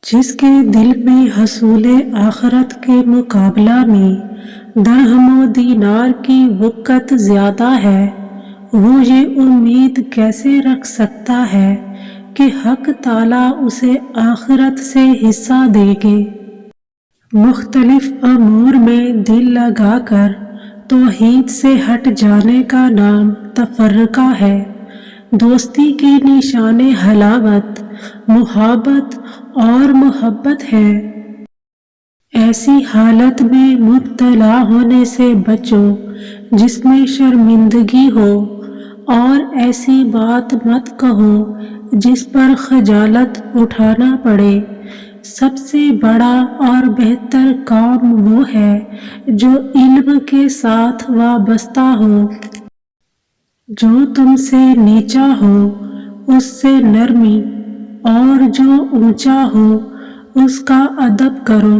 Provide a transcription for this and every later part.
جس کے دل میں حصول آخرت کے مقابلہ میں درہم و دینار کی وقت زیادہ ہے، وہ یہ امید کیسے رکھ سکتا ہے کہ حق تعالیٰ اسے آخرت سے حصہ دے گے؟ مختلف امور میں دل لگا کر توحید سے ہٹ جانے کا نام تفرقہ ہے۔ دوستی کی نشان حلاوت محبت اور محبت ہے۔ ایسی حالت میں مبتلا ہونے سے بچو جس میں شرمندگی ہو، اور ایسی بات مت کہو جس پر خجالت اٹھانا پڑے۔ سب سے بڑا اور بہتر کام وہ ہے جو علم کے ساتھ وابستہ ہو۔ جو تم سے نیچا ہو اس سے نرمی، اور جو اونچا ہو اس کا ادب کرو۔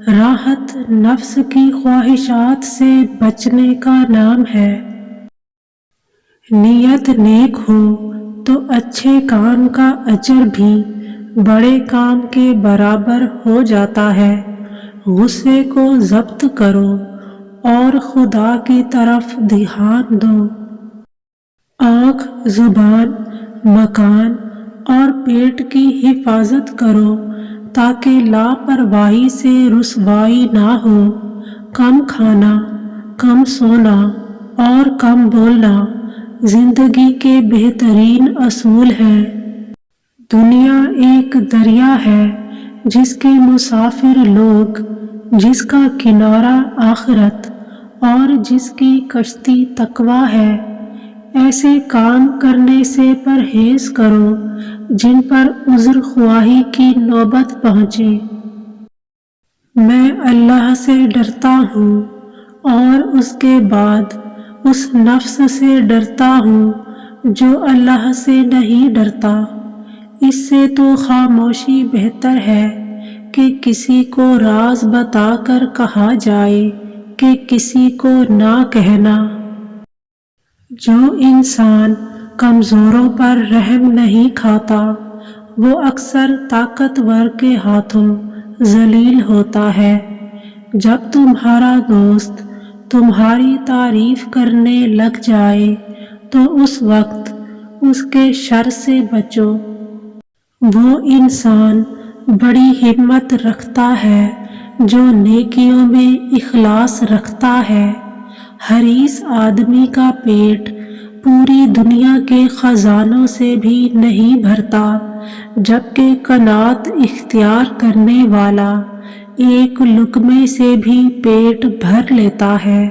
راحت نفس کی خواہشات سے بچنے کا نام ہے۔ نیت نیک ہو تو اچھے کام کا اجر بھی بڑے کام کے برابر ہو جاتا ہے۔ غصے کو ضبط کرو اور خدا کی طرف دھیان دو۔ آنکھ، زبان، مکان اور پیٹ کی حفاظت کرو تاکہ لاپرواہی سے رسوائی نہ ہو۔ کم کھانا، کم سونا اور کم بولنا زندگی کے بہترین اصول ہیں۔ دنیا ایک دریا ہے جس کے مسافر لوگ، جس کا کنارہ آخرت اور جس کی کشتی تقویٰ ہے۔ ایسے کام کرنے سے پرہیز کرو جن پر عذر خواہی کی نوبت پہنچے۔ میں اللہ سے ڈرتا ہوں اور اس کے بعد اس نفس سے ڈرتا ہوں جو اللہ سے نہیں ڈرتا۔ اس سے تو خاموشی بہتر ہے کہ کسی کو راز بتا کر کہا جائے کہ کسی کو نہ کہنا۔ جو انسان کمزوروں پر رحم نہیں کھاتا وہ اکثر طاقتور کے ہاتھوں ذلیل ہوتا ہے۔ جب تمہارا دوست تمہاری تعریف کرنے لگ جائے تو اس وقت اس کے شر سے بچو۔ وہ انسان بڑی ہمت رکھتا ہے جو نیکیوں میں اخلاص رکھتا ہے۔ حریص آدمی کا پیٹ پوری دنیا کے خزانوں سے بھی نہیں بھرتا، جبکہ قناعت اختیار کرنے والا ایک لقمے سے بھی پیٹ بھر لیتا ہے۔